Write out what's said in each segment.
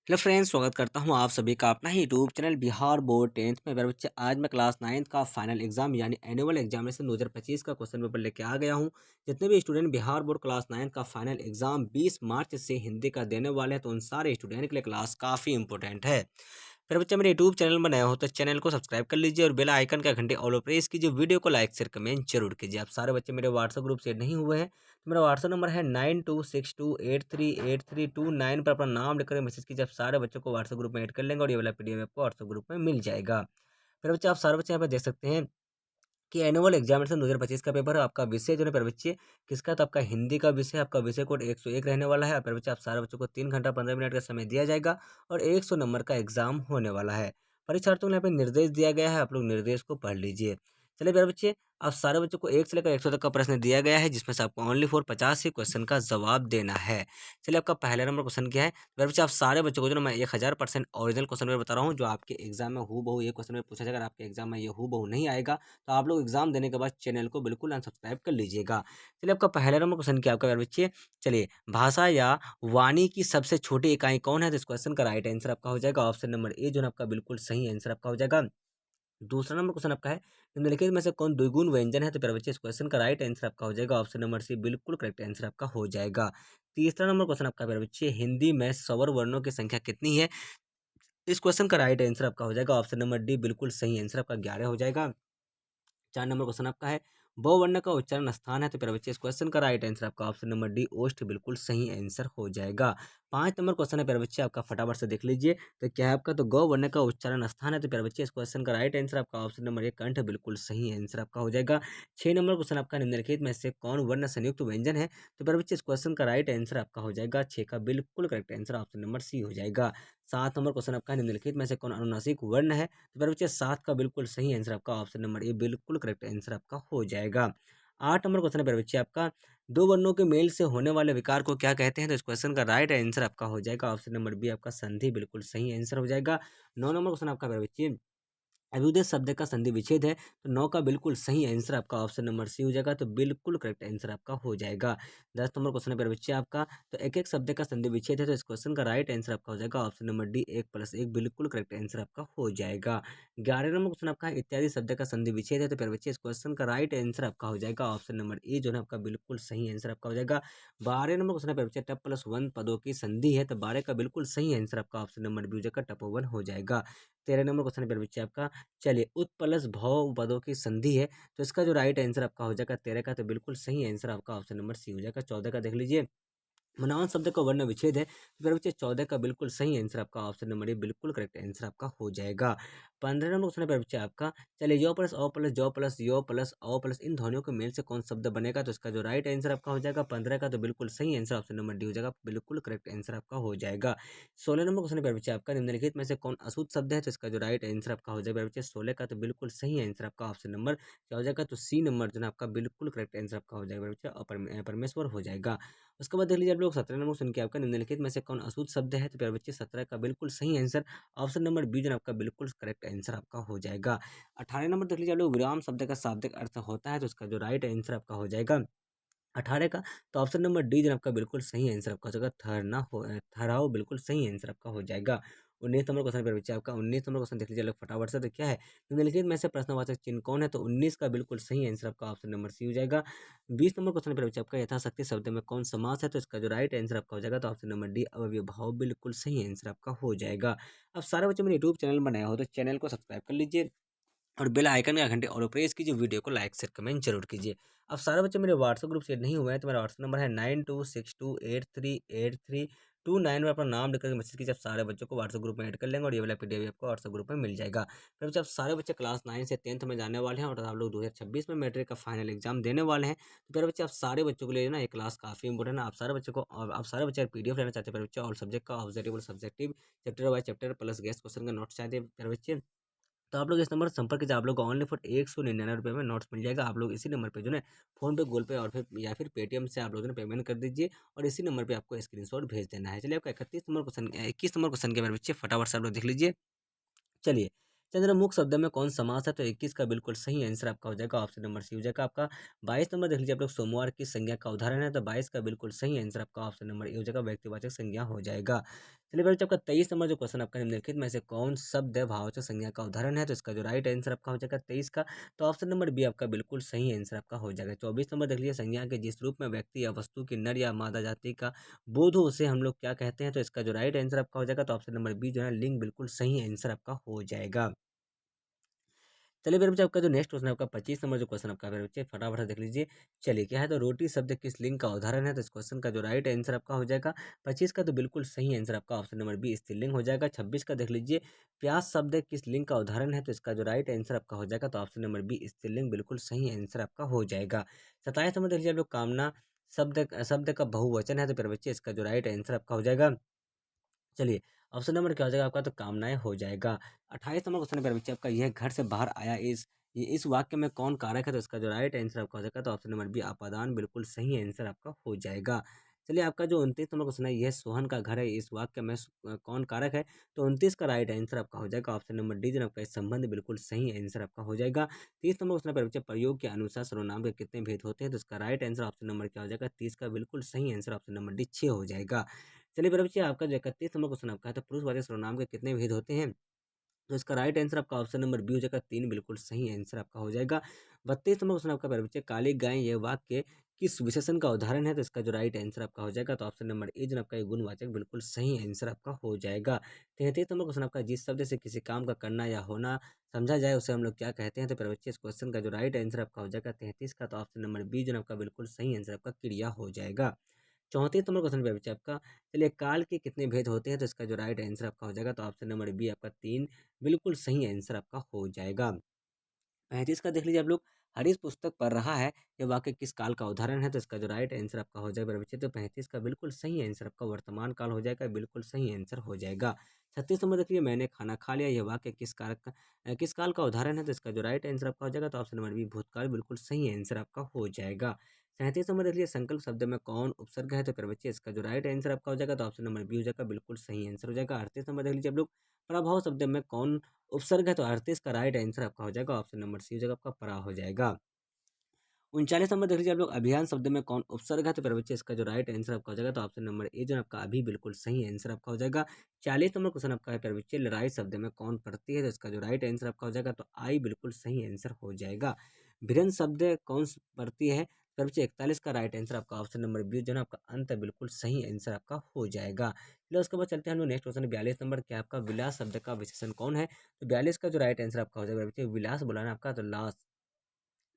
Hello friends, स्वागत करता हूं आप सभी का अपना ही YouTube channel Bihar board 10th में। मेरे बच्चे, आज मैं क्लास 9th का फाइनल एग्जाम यानी एनुअल एग्जामिनेशन 2025 का क्वेश्चन पेपर लेके आ गया हूं। जितने भी student Bihar board class 9th का फाइनल एग्जाम 20 मार्च से हिंदी का देने वाले हैं, तो उन सारे स्टूडेंट के लिए क्लास काफ़ी इंपॉर्टेंट है। फिर बच्चे, मेरे यूट्यूब चैनल में नया हो तो चैनल को सब्सक्राइब कर लीजिए और बेल आइकन का घंटे ऑल प्रेस कीजिए। वीडियो को लाइक शेयर कमेंट जरूर कीजिए। आप सारे बच्चे मेरे व्हाट्सएप ग्रुप से नहीं हुए हैं तो मेरा व्हाट्सएप नंबर है 9262838329 पर अपना नाम लिखकर मैसेज कीजिए। आप सारे बच्चों को व्हाट्सएप ग्रुप में ऐड कर लेंगे और ये वाला पीडीएफ आपको व्हाट्सएप ग्रुप में मिल जाएगा। फिर बच्चे, आप सारे बच्चे यहाँ पे देख सकते हैं कि एनुअल एग्जामिनेशन 2025 का पेपर है। आपका विषय जो है प्यारे बच्चे किसका, तो आपका हिंदी का विषय। आपका विषय कोड 101 रहने वाला है। प्यारे बच्चे, आप सारे बच्चों को 3 घंटा 15 मिनट का समय दिया जाएगा और 100 नंबर का एग्जाम होने वाला है। परीक्षार्थियों को यहाँ पे निर्देश दिया गया है, आप लोग निर्देश को पढ़ लीजिए। चलिए प्यारे बच्चे, आप सारे बच्चों को 1 से लेकर 100 तक का प्रश्न दिया गया है, जिसमें से आपको ओनली फॉर 50 ही क्वेश्चन का जवाब देना है। चलिए, आपका पहला नंबर क्वेश्चन क्या है प्यारे बच्चे। आप सारे बच्चों को जो ना मैं 1000% ओरिजिनल क्वेश्चन पेपर बता रहा हूँ, जो आपके एग्जाम में हूबहू ये क्वेश्चन पेपर पूछा जाएगा। अगर आपके एग्जाम में ये हूबहू नहीं आएगा तो आप लोग एग्जाम देने के बाद चैनल को बिल्कुल अनसब्सक्राइब कर लीजिएगा। चलिए, आपका पहला नंबर क्वेश्चन क्या आपका प्यारे बच्चे। चलिए, भाषा या वाणी की सबसे छोटी इकाई कौन है, तो इस क्वेश्चन का राइट आंसर आपका हो जाएगा ऑप्शन नंबर ए, जो है आपका बिल्कुल सही आंसर आपका हो जाएगा। दूसरा नंबर क्वेश्चन आपका है, निम्नलिखित में से कौन द्विगुण व्यंजन है, तो प्यारे बच्चे इस क्वेश्चन का राइट आंसर आपका हो जाएगा ऑप्शन नंबर सी, बिल्कुल करेक्ट आंसर आपका हो जाएगा। तीसरा नंबर क्वेश्चन आपका प्यारे बच्चे, हिंदी में स्वर वर्णों की संख्या कितनी है, इस क्वेश्चन का राइट आंसर आपका हो जाएगा ऑप्शन नंबर डी, बिल्कुल सही आंसर आपका 11 हो जाएगा। 4 नंबर क्वेश्चन आपका है, ब वर्ण का उच्चारण स्थान है, तो प्यारे बच्चे इस क्वेश्चन का राइट आंसर आपका ऑप्शन नंबर डी, ओष्ठ, बिल्कुल सही आंसर हो जाएगा। 5 नंबर क्वेश्चन है प्यारे बच्चे, आपका फटाफट से देख लीजिए तो क्या है आपका, तो ग वर्ण का उच्चारण स्थान है, तो प्यारे बच्चे इस क्वेश्चन का राइट आंसर आपका ऑप्शन नंबर ए, कंठ, बिल्कुल सही आंसर आपका हो जाएगा। 6 नंबर क्वेश्चन आपका, निम्नलिखित में से कौन वर्ण संयुक्त व्यंजन है, तो प्यारे बच्चे इस क्वेश्चन का राइट आंसर आपका हो जाएगा 6 का बिल्कुल correct answer option number C हो जाएगा। 7 नंबर क्वेश्चन आपका, निम्नलिखित में से कौन अनुनासिक वर्ण है, तो प्यारे बच्चे 7 का बिल्कुल सही आंसर आपका ऑप्शन नंबर ए, बिल्कुल करेक्ट आंसर आपका हो जाएगा। 8 नंबर क्वेश्चन है प्यारे बच्चे आपका, दो वर्णों के मेल से होने वाले विकार को क्या कहते हैं, तो इस क्वेश्चन का राइट आंसर आपका हो जाएगा ऑप्शन नंबर बी, आपका संधि, बिल्कुल सही आंसर हो जाएगा। 9 नंबर क्वेश्चन आपका प्यारे बच्चे, अभ्युदय शब्द का संधि विच्छेद है, तो 9 का बिल्कुल सही आंसर आपका ऑप्शन नंबर सी हो जाएगा, तो बिल्कुल करेक्ट आंसर आपका हो जाएगा। 10 नंबर क्वेश्चन है प्यारे बच्चे आपका, तो एक एक शब्द का संधि विच्छेद है, तो इस क्वेश्चन का राइट आंसर आपका हो जाएगा ऑप्शन नंबर डी, 1+1, बिल्कुल करेक्ट आंसर आपका हो जाएगा। 11 नंबर क्वेश्चन आपका है, इत्यादि शब्द का संधि विच्छेद है, तो प्यारे बच्चे इस क्वेश्चन का राइट आंसर आपका हो जाएगा ऑप्शन नंबर ए, जो है आपका बिल्कुल सही आंसर आपका हो जाएगा। 12 नंबर क्वेश्चन है प्यारे बच्चे, टप+1 पदों की संधि है, तो 12 का बिल्कुल सही आंसर आपका ऑप्शन नंबर बी हो जाएगा, टपोवन हो जाएगा। 13 नंबर क्वेश्चन है प्यारे बच्चे आपका, चलिए, उत प्लस भव पदों की संधि है, तो इसका जो राइट आंसर आपका हो जाएगा 13 का, तो बिल्कुल सही आंसर आपका ऑप्शन नंबर सी हो जाएगा। 14 का देख लीजिए, मनोवन शब्द का वर्ण विच्छेद है, तो फिर बच्चे 14 का बिल्कुल सही आंसर आपका ऑप्शन नंबर ए, बिल्कुल करेक्ट आंसर आपका हो जाएगा। 15 नंबर क्वेश्चन है फिर बच्चे आपका, चलिए, यो प्लस औ प्लस जौ प्लस यो प्लस औ प्लस इन ध्वनियों के मेल से कौन शब्द बनेगा, तो इसका जो राइट आंसर आपका हो जाएगा 15 का, तो बिल्कुल सही आंसर ऑप्शन नंबर डी हो जाएगा, बिल्कुल करेक्ट आंसर आपका हो जाएगा। 16 नंबर क्वेश्चन है फिर बच्चे आपका, निम्नलिखित में से कौन अशुद्ध शब्द है, तो इसका जो राइट आंसर आपका हो जाएगा बच्चे 16 का, तो बिल्कुल सही आंसर आपका ऑप्शन नंबर क्या हो जाएगा, तो सी नंबर जो है आपका बिल्कुल करेक्ट आंसर आपका हो जाएगा बच्चे, परमेश्वर हो जाएगा। उसके बाद देख लीजिए आप लोग 17 नंबर सुन के आपका, निम्नलिखित में से कौन अशुद्ध शब्द है, तो प्यारे बच्चे 17 का बिल्कुल सही आंसर ऑप्शन नंबर बी जो है आपका बिल्कुल करेक्ट आंसर आपका हो जाएगा। 18 नंबर देख लीजिए आप लोग, विराम शब्द का शाब्दिक अर्थ होता है, तो इसका जो राइट आंसर आपका हो जाएगा 18 का, तो ऑप्शन नंबर डी जो है आपका बिल्कुल सही आंसर आपका हो जाएगा, ठहराओ, बिल्कुल सही आंसर आपका हो जाएगा। 19 नंबर क्वेश्चन पर बच्चे आपका, 19 नंबर क्वेश्चन देख लीजिए लोग फटाफट से, तो क्या है, निम्नलिखित में से प्रश्नवाचक चिन्ह कौन है, तो 19 का बिल्कुल सही आंसर आपका ऑप्शन नंबर सी हो जाएगा। 20 नंबर क्वेश्चन पर बच्चे आपका, यथाशक्ति शब्द में कौन समास है, तो इसका जो राइट आंसर आपका हो जाएगा, तो ऑप्शन नंबर डी, अव्यय भाव, बिल्कुल सही आंसर आपका हो जाएगा। अब सारे बच्चे मेरे यूट्यूब चैनल बनाया हो तो चैनल को सब्सक्राइब कर लीजिए और बेल आइकन का घंटे और प्रेस कीजिए। वीडियो को लाइक शेयर कमेंट जरूर कीजिए। अब सारे बच्चे मेरे व्हाट्सएप ग्रुप से नहीं हुए हैं तो मेरा व्हाट्सएप नंबर है 9262838329 में अपना नाम लिखकर मैसेज कीजिए। आप सारे बच्चों को व्हाट्सएप ग्रुप में ऐड कर लेंगे और ये वाला पीडीएफ आपको व्हाट्सएप ग्रुप में मिल जाएगा। फिर जब सारे बच्चे क्लास 9 से 10th में जाने वाले हैं और आप लोग 2026 में मैट्रिक का फाइनल एग्जाम देने वाले हैं, तो मेरे बच्चे आप सारे बच्चों के लिए ना ये क्लास काफ़ी इंपॉर्टेंट है। आप सारे बच्चों को आप सारे बच्चे पीडीएफ लेना चाहते हैं मेरे बच्चे, ऑल सब्जेक्ट का, objective subjective, chapter by chapter plus guest question का नोट्स चाहते हैं मेरे बच्चे, तो आप लोग इस नंबर पर संपर्क कीजिए। आप लोग को ओनली फॉर 199 रुपये में नोट्स मिल जाएगा। आप लोग इसी नंबर पे जो है फ़ोन पे, गूगल पे और फिर या फिर पेटीएम से आप लोग ने पेमेंट कर दीजिए और इसी नंबर पे आपको स्क्रीनशॉट भेज देना है। चलिए, आपका 21 नंबर क्वेश्चन के मेरे बच्चे फटाफट से आप लोग देख लीजिए। चलिए, चंद्रमुख शब्द में कौन समास है, तो 21 का बिल्कुल सही आंसर आपका हो जाएगा, ऑप्शन नंबर सी हो जाएगा आपका। 22 नंबर देख लीजिए आप लोग, सोमवार की संज्ञा का उदाहरण है, तो 22 का बिल्कुल सही आंसर आपका ऑप्शन नंबर ए हो जाएगा, व्यक्तिवाचक संज्ञा हो जाएगा। चलिए बच्चों, आपका 23 नंबर जो क्वेश्चन आपका निम्नलिखित में से कौन शब्द है भाववाचक संज्ञा का उदाहरण है? तो इसका जो राइट आंसर आपका हो जाएगा 23 का, तो ऑप्शन नंबर बी आपका बिल्कुल सही आंसर आपका हो जाएगा। 24 नंबर देख लीजिए, संज्ञा के जिस रूप में व्यक्ति या वस्तु की नर या मादा जाति का बोध हो उसे हम लोग क्या कहते हैं? तो इसका जो राइट आंसर आपका हो जाएगा, तो ऑप्शन नंबर बी जो है लिंग बिल्कुल सही आंसर आपका हो जाएगा। चलिए मेरे बच्चे, आपका जो नेक्स्ट क्वेश्चन है आपका 25 नंबर जो क्वेश्चन आपका मेरे बच्चे फटाफट से देख लीजिए। चलिए क्या है, तो रोटी शब्द किस लिंग का उदाहरण है? तो इस क्वेश्चन का जो राइट आंसर आपका हो जाएगा 25 का, तो बिल्कुल सही आंसर आपका ऑप्शन नंबर बी स्त्रीलिंग हो जाएगा। 26 का देख लीजिए, प्यास शब्द किस लिंग का उदाहरण है? तो इसका जो राइट आंसर आपका हो जाएगा, तो ऑप्शन नंबर बी स्त्रीलिंग बिल्कुल सही आंसर आपका हो जाएगा। 27 नंबर देख लीजिए आप लोग, कामना शब्द शब्द का बहुवचन है, तो मेरे बच्चे इसका जो राइट आंसर आपका हो जाएगा, चलिए ऑप्शन नंबर क्या हो जाएगा आपका, तो कामनाएं हो जाएगा। 28 नंबर क्वेश्चन है बच्चे आपका, यह घर से बाहर आया इस वाक्य में कौन कारक है? तो इसका जो राइट आंसर आपका हो जाएगा, तो ऑप्शन नंबर बी अपादान बिल्कुल सही आंसर आपका हो जाएगा। चलिए आपका जो 29 नंबर क्वेश्चन है, यह सोहन का घर है इस वाक्य में कौन कारक है? तो 29 का राइट आंसर आपका हो जाएगा ऑप्शन नंबर डी जो आपका इस संबंध बिल्कुल सही आंसर आपका हो जाएगा। 30 नंबर क्वेश्चन है बच्चे, प्रयोग के अनुसार सर्वनाम के कितने भेद होते हैं? तो इसका राइट आंसर ऑप्शन नंबर क्या हो जाएगा, 30 का बिल्कुल सही आंसर ऑप्शन नंबर डी 6 हो जाएगा। चलिए मेरे बच्चे, आपका जो 31 नंबर क्वेश्चन आपका है, तो पुरुषवाचक सर्वनाम के कितने भेद होते हैं? तो इसका राइट आंसर आपका ऑप्शन नंबर बी हो जाएगा 3, बिल्कुल सही आंसर आपका हो जाएगा। 32 नंबर क्वेश्चन आपका मेरे बच्चे, काली गाय ये वाक्य किस विशेषण का उदाहरण है? तो इसका जो राइट आंसर आपका हो जाएगा, तो ऑप्शन नंबर ए जो आपका ये गुणवाचक बिल्कुल सही आंसर आपका हो जाएगा। 33 नंबर क्वेश्चन आपका, जिस शब्द से किसी काम का करना या होना समझा जाए उसे हम लोग क्या कहते हैं? तो मेरे बच्चे, इस क्वेश्चन का जो राइट आंसर आपका हो जाएगा 33 का, तो ऑप्शन नंबर बी जो आपका बिल्कुल सही आंसर आपका क्रिया हो जाएगा। 34 नंबर क्वेश्चन पे बच्चे आपका, चलिए काल के कितने भेद होते हैं? तो इसका जो राइट आंसर आपका हो जाएगा, तो ऑप्शन नंबर बी आपका 3 बिल्कुल सही आंसर आपका हो जाएगा। 35 का देख लीजिए आप लोग, हरीश पुस्तक पढ़ रहा है, ये वाक्य किस काल का उदाहरण है? तो इसका जो राइट आंसर आपका हो जाएगा मेरे बच्चे, तो 35 का बिल्कुल सही आंसर आपका वर्तमान काल हो जाएगा, बिल्कुल सही आंसर हो जाएगा। 36 नंबर देखिए, मैंने खाना खा लिया, ये वाक्य किस काल का उदाहरण है? तो इसका जो राइट आंसर आपका हो जाएगा, तो ऑप्शन नंबर बी भूतकाल बिल्कुल सही आंसर आपका हो जाएगा। 37 नंबर देख लीजिए, संकल्प शब्द में कौन उपसर्ग है? तो फिर बच्चे, इसका जो राइट आंसर आपका हो जाएगा, तो ऑप्शन नंबर बी हो जाएगा, बिल्कुल सही आंसर हो जाएगा। 38 नंबर देख लीजिए आप लोग, प्रभाव शब्द में कौन उपसर्ग है? तो 38 का राइट आंसर आपका हो जाएगा, ऑप्शन नंबर सी हो जाएगा आपका परा हो जाएगा। 39 नंबर देख लीजिए आप लोग, अभियान शब्द में कौन उपसर्ग है? तो मेरे बच्चे, इसका जो राइट आंसर आपका हो जाएगा, तो ऑप्शन नंबर ए जो आपका अभी बिल्कुल सही आंसर आपका हो जाएगा। 40 नंबर क्वेश्चन आपका है मेरे बच्चे, लड़ाई शब्द में कौन पड़ती है? तो इसका जो राइट आंसर आपका हो जाएगा, तो आई बिल्कुल सही आंसर हो जाएगा। भिरन शब्द कौन पड़ती है? मेरे बच्चे, 41 का राइट आंसर आपका ऑप्शन नंबर बी जो है आपका अंत बिल्कुल सही आंसर आपका हो जाएगा। चलो उसके बाद चलते हैं हम लोग नेक्स्ट क्वेश्चन 42 नंबर, क्या आपका विलास शब्द का विशेषण कौन है? तो 42 का जो राइट आंसर आपका हो जाएगा मेरे बच्चे, विलास बोला ना आपका, तो लास्ट,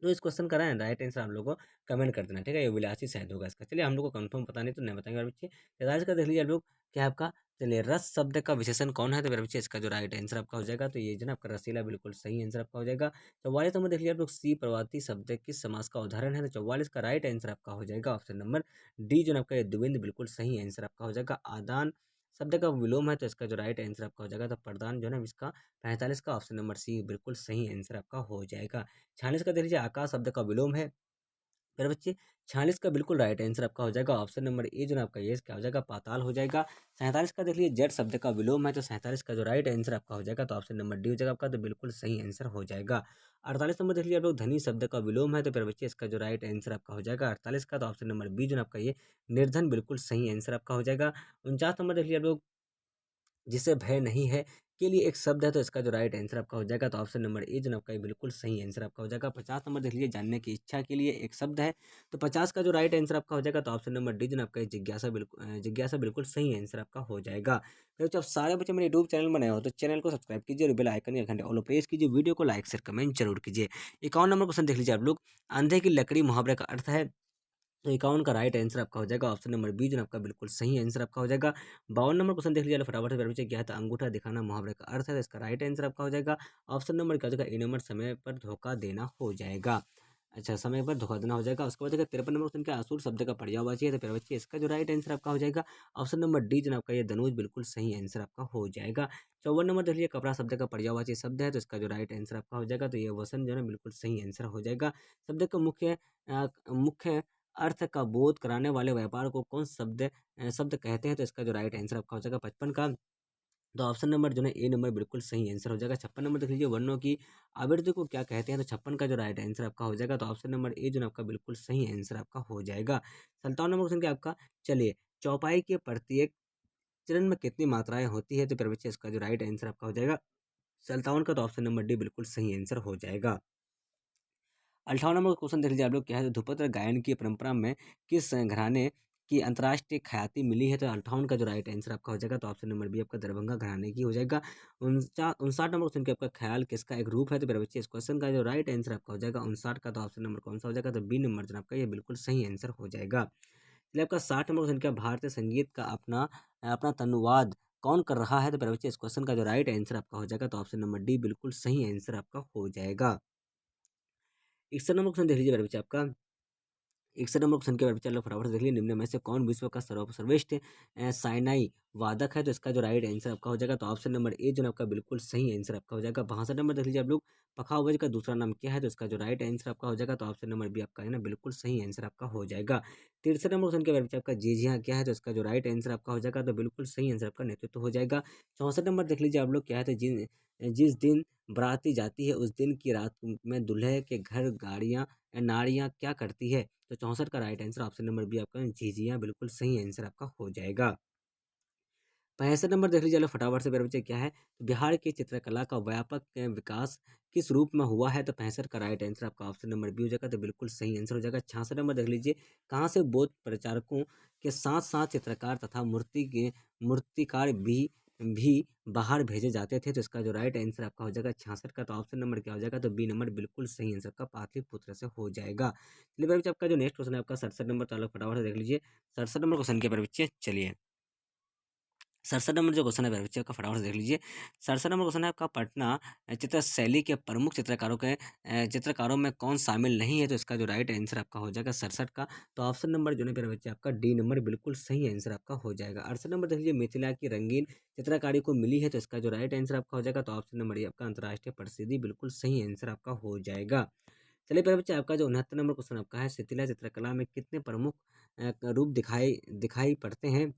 तो इस क्वेश्चन का राइट आंसर आप लोगों को कमेंट कर देना, ठीक है? ये विलासी शायद होगा इसका। चलिए हम लोग को कंफर्म पता नहीं, तो नहीं बताएंगे मेरे बच्चे। राज का देख लीजिए आप लोग, क्या आपका, चलिए रस शब्द का विशेषण कौन है? तो मेरे बच्चे, इसका जो राइट आंसर आपका हो जाएगा, तो ये जो ना आपका रसीला बिल्कुल सही आंसर आपका हो जाएगा। 44 नंबर देख लीजिए आप लोग, सी प्रवाती शब्द किस समास का उदाहरण है? तो 44 का राइट आंसर आपका हो जाएगा, ऑप्शन नंबर डी जो ना आपका ये द्विंद बिल्कुल सही आंसर आपका हो जाएगा। आदान शब्द का विलोम है, तो इसका जो राइट आंसर आपका हो जाएगा, तो प्रदान जो है ना इसका 45 का ऑप्शन नंबर सी बिल्कुल सही आंसर आपका हो जाएगा। 46 का देख लीजिए, आकाश शब्द का विलोम है मेरे बच्चे, 46 का बिल्कुल राइट आंसर आपका हो जाएगा, ऑप्शन नंबर ए जो ना आपका ये क्या हो जाएगा, पाताल हो जाएगा। 47 का देख लीजिए, जड़ शब्द का विलोम है, तो 47 का जो राइट आंसर आपका हो जाएगा, तो ऑप्शन नंबर डी हो जाएगा आपका, तो बिल्कुल सही आंसर हो जाएगा। 48 नंबर देख लीजिए आप लोग, धनी शब्द का विलोम है, तो फिर बच्चे इसका जो राइट आंसर आपका हो जाएगा 48 का, तो ऑप्शन नंबर बी जो ना आपका ये निर्धन बिल्कुल सही आंसर आपका हो जाएगा। 49 नंबर देख लीजिए आप लोग, जिसे भय नहीं है के लिए एक शब्द है, तो इसका जो राइट आंसर आपका हो जाएगा, तो ऑप्शन नंबर ए जो आपका ये बिल्कुल सही आंसर आपका हो जाएगा। 50 नंबर देख लीजिए, जानने की इच्छा के लिए एक शब्द है, तो 50 का जो राइट आंसर आपका हो जाएगा, तो ऑप्शन नंबर डी जो आपका ये जिज्ञासा बिल्कुल सही आंसर आपका हो जाएगा। फिर जब सारे बच्चे मेरे यूट्यूब चैनल बनाए हो, तो चैनल को सब्सक्राइब कीजिए और बेल आइकन के घंटे ऑल प्रेस कीजिए, वीडियो को लाइक शेयर कमेंट जरूर कीजिए। 51 नंबर क्वेश्चन देख लीजिए आप लोग, अंधे की लकड़ी मुहावरे का अर्थ है, तो 51 का राइट आंसर आपका हो जाएगा, ऑप्शन नंबर बी जो आपका बिल्कुल सही आंसर आपका हो जाएगा। 52 नंबर क्वेश्चन देख लीजिए फटाफट से, बच्चे क्या था, अंगूठा दिखाना मुहावरे का अर्थ है, तो इसका राइट आंसर आपका हो जाएगा, ऑप्शन नंबर क्या हो जाएगा, ए नंबर समय पर धोखा देना हो जाएगा। अच्छा, समय पर धोखा देना हो जाएगा। उसके बाद 53 नंबर क्वेश्चन, क्या असुर शब्द का पर्यायवाची है? तो फिर बच्चे इसका जो राइट आंसर आपका हो जाएगा, ऑप्शन नंबर डी जो आपका ये धनुष बिल्कुल सही आंसर आपका हो जाएगा। 54 नंबर देख लीजिए, कपड़ा शब्द का पर्यायवाची शब्द है, तो इसका जो राइट आंसर आपका हो जाएगा, तो ये वसन जो है ना बिल्कुल सही आंसर हो जाएगा। शब्द का मुख्य अर्थ का बोध कराने वाले व्यापार को कौन शब्द कहते हैं? तो इसका जो राइट आंसर आपका हो जाएगा 55 का, तो ऑप्शन नंबर जो है ए नंबर बिल्कुल सही आंसर हो जाएगा। 56 नंबर देख लीजिए, वर्णों की आवृत्ति को क्या कहते हैं? तो 56 का जो राइट आंसर आपका हो जाएगा, तो ऑप्शन नंबर ए जो है आपका बिल्कुल सही आंसर आपका हो जाएगा। 57 नंबर क्वेश्चन क्या आपका, चलिए चौपाई के प्रत्येक चरण में कितनी मात्राएँ होती है? तो प्यारे बच्चे इसका जो राइट आंसर आपका हो जाएगा 57 का, तो ऑप्शन नंबर डी बिल्कुल सही आंसर हो जाएगा। 58 नंबर क्वेश्चन देख लीजिए आप लोग, क्या है? तो ध्रुपद गायन की परंपरा में किस घराने की अंतर्राष्ट्रीय ख्याति मिली है? तो 58 का जो राइट आंसर आपका हो जाएगा, तो ऑप्शन नंबर बी आपका दरभंगा घराने की हो जाएगा। 59 नंबर क्वेश्चन, के आपका ख्याल किसका एक रूप है? तो मेरे बच्चे इस क्वेश्चन का जो राइट आंसर आपका हो जाएगा 59 का, तो ऑप्शन नंबर कौन सा हो जाएगा? तो बी नंबर जो आपका ये बिल्कुल सही आंसर हो जाएगा। चलिए आपका 60 नंबर क्वेश्चन, क्या भारतीय संगीत का अपना अपना तनुवाद कौन कर रहा है? तो मेरे बच्चे इस क्वेश्चन का जो राइट आंसर आपका हो जाएगा, तो ऑप्शन नंबर डी बिल्कुल सही आंसर आपका हो जाएगा। 61 नंबर क्वेश्चन देख लीजिए मेरे बच्चे आपका, 61 नंबर क्वेश्चन के बारे में चलो फटाफट से देख लिए, निम्न में से कौन विश्व का सर्वश्रेष्ठ साइनाई वादक है? तो इसका जो राइट आंसर आपका हो जाएगा, तो ऑप्शन नंबर ए जो है आपका बिल्कुल सही आंसर आपका हो जाएगा। 62 नंबर देख लीजिए आप लोग, पखावज का दूसरा नाम क्या है? तो इसका जो राइट आंसर आपका हो जाएगा, तो ऑप्शन नंबर बी आपका है ना बिल्कुल सही आंसर आपका हो जाएगा। 63 नंबर क्वेश्चन के बारे में आपका जी जी हाँ क्या है? तो इसका जो राइट आंसर आपका हो जाएगा, तो बिल्कुल सही आंसर आपका नेतृत्व हो जाएगा। 64 नंबर देख लीजिए आप लोग, क्या है? तो जिस दिन बाराती जाती है उस दिन की रात में दूल्हे के घर गाड़ियाँ नाड़ियाँ क्या करती है? तो 64 का right answer option number B आपका झिझिया बिल्कुल सही आंसर आपका हो जाएगा। 65 नंबर देख लीजिए, चलो फटाफट से मेरे बच्चे क्या है? तो बिहार की चित्रकला का व्यापक विकास किस रूप में हुआ है? तो 65 का राइट आंसर आपका ऑप्शन नंबर बी हो जाएगा, तो बिल्कुल सही आंसर हो जाएगा। 66 नंबर देख लीजिए, कहाँ से बौद्ध प्रचारकों के साथ साथ चित्रकार तथा मूर्तिकार भी बाहर भेजे जाते थे? तो इसका जो राइट आंसर आपका हो जाएगा 66 का, तो ऑप्शन नंबर क्या हो जाएगा? तो बी नंबर बिल्कुल सही आंसर का पाटलिपुत्र से हो जाएगा। चलिए मेरे बच्चे आपका जो नेक्स्ट क्वेश्चन है आपका 67 नंबर, तो आप लोग फटाफट से देख लीजिए 67 नंबर क्वेश्चन के बारे में बच्चे चलिए। 67 नंबर जो क्वेश्चन है मेरे बच्चे आपका फटाफट से देख लीजिए। 67 नंबर क्वेश्चन है आपका, पटना चित्र शैली के प्रमुख चित्रकारों में कौन शामिल नहीं है? तो इसका जो राइट आंसर आपका हो जाएगा 67 का, तो ऑप्शन नंबर जो है मेरे बच्चे आपका डी नंबर बिल्कुल सही आंसर आपका हो जाएगा। 68 नंबर देख लीजिए, मिथिला की रंगीन चित्रकारी को मिली है? तो इसका जो राइट आंसर आपका हो जाएगा, तो ऑप्शन नंबर ये आपका अंतर्राष्ट्रीय प्रसिद्धि बिल्कुल सही आंसर आपका हो जाएगा। चलिए मेरे बच्चे आपका जो 69 नंबर क्वेश्चन आपका है, शिथिला चित्रकला में कितने प्रमुख रूप दिखाई दिखाई पड़ते हैं?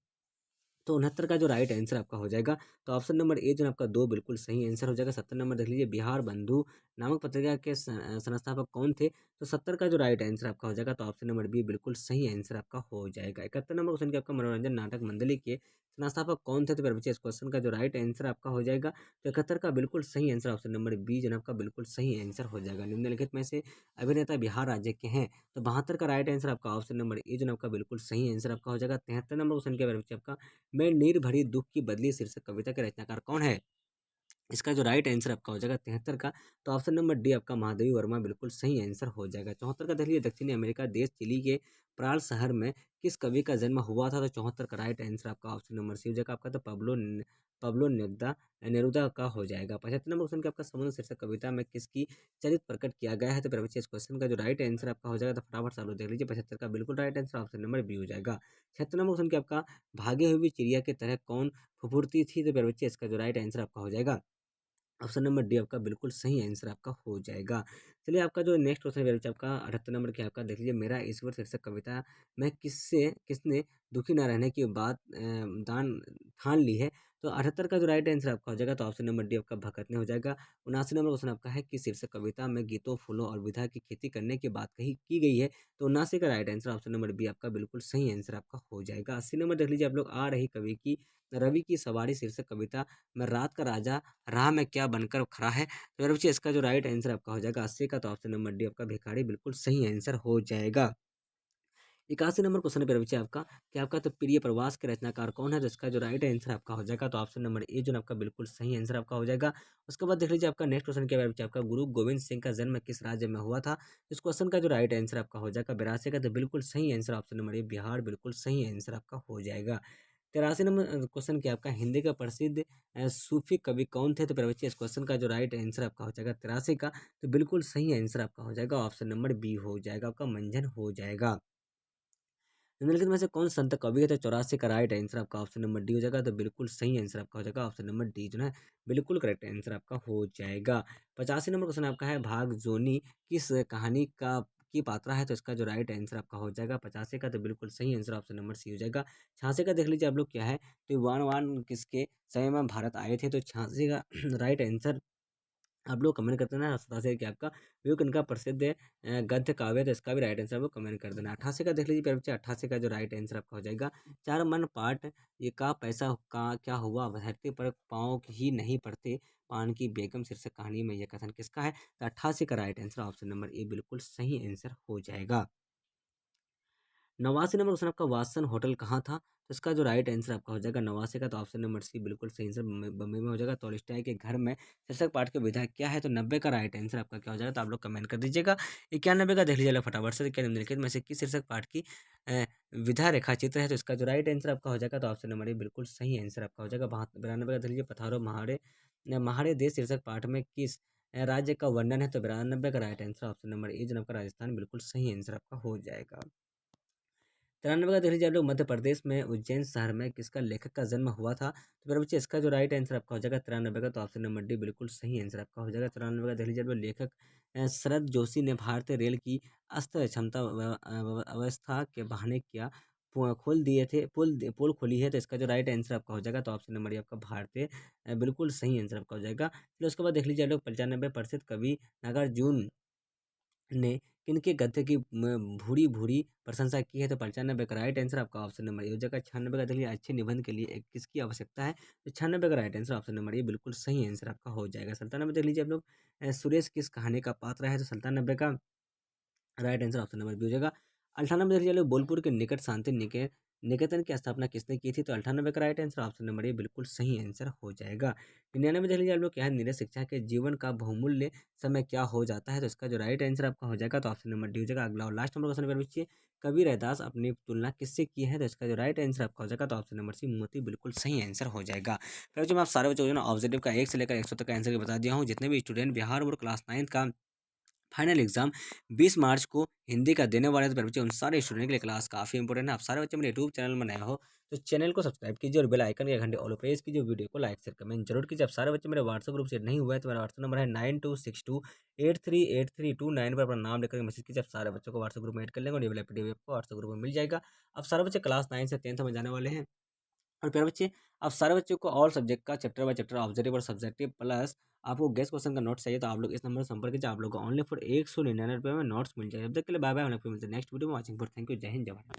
तो 69 का जो राइट आंसर आपका हो जाएगा, तो ऑप्शन नंबर ए जो है आपका 2 बिल्कुल सही आंसर हो जाएगा। 70 नंबर देख लीजिए, बिहार बंधु नामक पत्रिका के संस्थापक कौन थे? तो 70 का जो राइट आंसर आपका हो जाएगा, तो ऑप्शन नंबर बी बिल्कुल सही आंसर आपका हो जाएगा। 71 नंबर क्वेश्चन के आपका, मनोरंजन नाटक मंडली के संस्थापक कौन थे? तो मेरे बच्चे इस क्वेश्चन का जो राइट आंसर आपका हो जाएगा, तो 71 का बिल्कुल सही आंसर ऑप्शन नंबर बी जो है आपका बिल्कुल सही आंसर हो जाएगा। निम्नलिखित में से अभिनेता बिहार राज्य के हैं? तो 72 का राइट आंसर आपका ऑप्शन नंबर ए जो है आपका बिल्कुल सही आंसर आपका हो जाएगा। 73 नंबर क्वेश्चन के बारे में आपका, मैं नीर भरी दुःख की बदली शीर्षक कविता के रचनाकार कौन है? इसका जो राइट आंसर आपका हो जाएगा 73 का, तो ऑप्शन नंबर डी आपका महादेवी वर्मा बिल्कुल सही आंसर हो जाएगा। 74 का देख लीजिए, दक्षिणी अमेरिका देश चिली के प्राल शहर में किस कवि का जन्म हुआ था? तो 74 का राइट आंसर आपका ऑप्शन नंबर सी हो जाएगा आपका, तो पब्लो नेरुदा का हो जाएगा। 75 नंबर क्वेश्चन का आपका, समुद्र शीर्षक कविता में किसकी चरित्र प्रकट किया गया है? तो मेरे बच्चे इस क्वेश्चन का जो राइट आंसर आपका हो जाएगा, तो फटाफट से आप लोग देख लीजिए 75 का बिल्कुल right answer option number B हो जाएगा। 76 नंबर क्वेश्चन के आपका, भागे हुई चिड़िया की तरह कौन फुफुरती थी? तो मेरे बच्चे इसका जो राइट आंसर आपका हो जाएगा, ऑप्शन नंबर डी आपका बिल्कुल सही आंसर आपका हो जाएगा। चलिए आपका जो नेक्स्ट क्वेश्चन है मेरे बच्चे आपका 78 नंबर के आपका देख लीजिए, मेरा ईश्वर शीर्षक कविता में किसने दुखी न रहने की बात दान ठान ली है? तो 78 का जो राइट आंसर आपका हो जाएगा, तो ऑप्शन नंबर डी आपका भगत ने हो जाएगा। 79 नंबर क्वेश्चन आपका है कि शीर्षक कविता में गीतों फूलों और विधा की खेती करने की बात कही की गई है? तो 79 का right answer option number B आपका बिल्कुल सही आंसर आपका हो जाएगा। 80 नंबर देख लीजिए आप लोग, आ रही कवि की रवि की सवारी शीर्षक कविता में रात का राजा राह में क्या बनकर खड़ा है? तो मेरे बच्चे इसका जो राइट आंसर आपका हो जाएगा 80 का, तो ऑप्शन नंबर डी आपका भिखारी बिल्कुल सही आंसर हो जाएगा। 81 नंबर क्वेश्चन है मेरे बच्चे आपका, कि आपका तो प्रिय प्रवास के रचनाकार कौन है? तो इसका जो राइट आंसर आपका हो जाएगा, तो ऑप्शन नंबर ए जो है आपका बिल्कुल सही आंसर आपका हो जाएगा। उसके बाद देख लीजिए आपका नेक्स्ट क्वेश्चन क्या है मेरे बच्चे आपका, गुरु गोविंद सिंह का जन्म किस राज्य में हुआ था? इस क्वेश्चन का जो राइट आंसर आपका हो जाएगा 82 का, तो बिल्कुल सही answer option number A Bihar बिल्कुल सही आंसर आपका हो जाएगा। 83 नंबर क्वेश्चन क्या आपका, हिंदी का प्रसिद्ध सूफी कवि कौन थे? तो मेरे बच्चे इस क्वेश्चन का जो राइट आंसर आपका हो जाएगा 83 का, तो बिल्कुल सही आंसर आपका हो जाएगा, ऑप्शन नंबर बी हो जाएगा आपका, मंजन हो जाएगा। निम्नलिखित में से कौन संत कवि है? तो 84 का राइट आंसर आपका ऑप्शन नंबर डी हो जाएगा, तो बिल्कुल सही आंसर आपका हो जाएगा, ऑप्शन नंबर डी जो है बिल्कुल करेक्ट आंसर आपका हो जाएगा। 85 नंबर क्वेश्चन आपका है, भाग जोनी किस कहानी का की पात्रा है? तो इसका जो राइट आंसर आपका हो जाएगा 85 का, तो बिल्कुल सही आंसर ऑप्शन नंबर सी हो जाएगा। 86 का देख लीजिए आप लोग, क्या है? तो वान वान किसके समय में भारत आए थे? तो 86 का राइट आंसर आप लोग कमेंट कर देना 87 कि आपका व्यू किनका प्रसिद्ध गद्य काव्य, तो इसका भी राइट आंसर आपको कमेंट कर देना। 88 का देख लीजिए प्यारे बच्चे, 88 का जो राइट आंसर आपका हो जाएगा, चार मन पाठ ये का पैसा का क्या हुआ, धरती पर पाँव ही नहीं पड़ते, पान की बेगम शीर्षक कहानी में यह कथन किसका है। तो 88 का right answer option number A बिल्कुल सही आंसर हो जाएगा। 89 नंबर क्वेश्चन आपका वाटसन होटल कहाँ था, तो इसका जो राइट आंसर आपका हो जाएगा 89 का, तो ऑप्शन नंबर सी बिल्कुल सही आंसर बम्बई में हो जाएगा। टॉलस्टॉय के घर में शीर्षक पाठ के विधायक क्या है, तो 90 का राइट आंसर आपका क्या हो जाएगा, तो आप लोग कमेंट कर दीजिएगा। 91 का देख लीजिएगा फटाफट से, क्या निम्नलिखित में से किस शीर्षक पाठ की विधा रेखा चित्र है, तो इसका जो राइट आंसर आपका हो जाएगा, तो ऑप्शन नंबर ए बिल्कुल सही आंसर आपका हो जाएगा। 92 का देख लीजिए पथारो महारे महारे देश शीर्षक पाठ में किस राज्य का वर्णन है, तो 92 का right answer option number A जो आपका राजस्थान बिल्कुल सही आंसर आपका हो जाएगा। 93 का देख लीजिए आप लोग, मध्य प्रदेश में उज्जैन शहर में किसका लेखक का जन्म हुआ था, तो मेरे बच्चे इसका जो राइट आंसर आपका हो जाएगा 93 का, तो ऑप्शन नंबर डी बिल्कुल सही आंसर आपका हो जाएगा। 94 का देख लीजिए आप लोग, लेखक शरद जोशी ने भारतीय रेल की अस्त क्षमता अवस्था के बहाने क्या खोल दिए थे, पोल खोली है, तो इसका जो राइट आंसर आपका हो जाएगा, तो ऑप्शन नंबर आपका भारतीय बिल्कुल सही आंसर आपका हो जाएगा। फिर उसके बाद देख लीजिए आप लोग, 95% कवि नागार्जुन ने किनके गद्य की भूरी भूरी प्रशंसा की है, तो 95 का राइट आंसर आपका ऑप्शन नंबर ए हो जाएगा। 96 का देखिए, अच्छे निबंध के लिए किसकी आवश्यकता है, तो 96 का right answer option number A बिल्कुल सही आंसर आपका हो जाएगा। 97 देख लीजिए आप लोग, सुरेश किस कहानी का पात्र है, तो 97 का right answer option number B हो जाएगा। 98 देख लीजिए बोलपुर के निकट शांति निकेतन की स्थापना किसने की थी, तो 98 का right answer option number A बिल्कुल सही आंसर हो जाएगा। 99 देख लीजिए आप लोग, क्या है नीरज शिक्षा के जीवन का बहुमूल्य समय क्या हो जाता है, तो इसका जो राइट आंसर आपका हो जाएगा, तो ऑप्शन नंबर डी हो जाएगा। अगला और लास्ट नंबर क्वेश्चन नंबर पूछिए, कबीर रैदास अपनी तुलना किससे की है, तो इसका जो राइट आंसर आपका हो जाएगा, तो ऑप्शन नंबर सी मोती बिल्कुल सही आंसर हो जाएगा। फिर जो मैं आप सारे बच्चों को ना ऑब्जेक्टिव का 1 से लेकर 100 तक का आंसर बता दिया हूँ। जितने भी स्टूडेंट बिहार बोर्ड क्लास 9 का फाइनल एग्जाम 20 मार्च को हिंदी का देने वाले हैं, तो बच्चे उन सारे स्टूडेंट के लिए क्लास काफी इंपॉर्टेंट है। आप सारे बच्चे मेरे यूट्यूब चैनल में नए हो तो चैनल को सब्सक्राइब कीजिए और बेल आइकन के घंटे ऑल प्रेस कीजिए, वीडियो को लाइक शेयर कमेंट जरूर कीजिए। आप सारे बच्चे मेरे व्हाट्सएप ग्रुप से नहीं हुए हैं तो मेरा व्हाट्सएप नंबर है 9262838329 पर अपना नाम लेकर मैसेज कीजिए। आप सारे बच्चों को व्हाट्सएप ग्रुप में ऐड कर लेंगे और ये वाला पीडीएफ आपको व्हाट्सएप ग्रुप में मिल जाएगा। अब सारे बच्चे क्लास 9 से 10th में जाने वाले हैं। और प्यारे बच्चे, आप सारे बच्चों को ऑल सब्जेक्ट का चैप्टर बाय चैप्टर ऑब्जेक्टिव और सब्जेक्टिव प्लस आपको गेस्ट क्वेश्चन का नोट्स चाहिए, तो आप लोग इस नंबर पर संपर्क कीजिए। आप लोग को ओनली फॉर 199 रुपये में नोट्स मिल जाएगा। जब तक के लिए बाय बाय, हम लोग फिर मिलते हैं नेक्स्ट वीडियो में। वॉचिंग फॉर, थैंक यू, जय हिंद, जय भारत।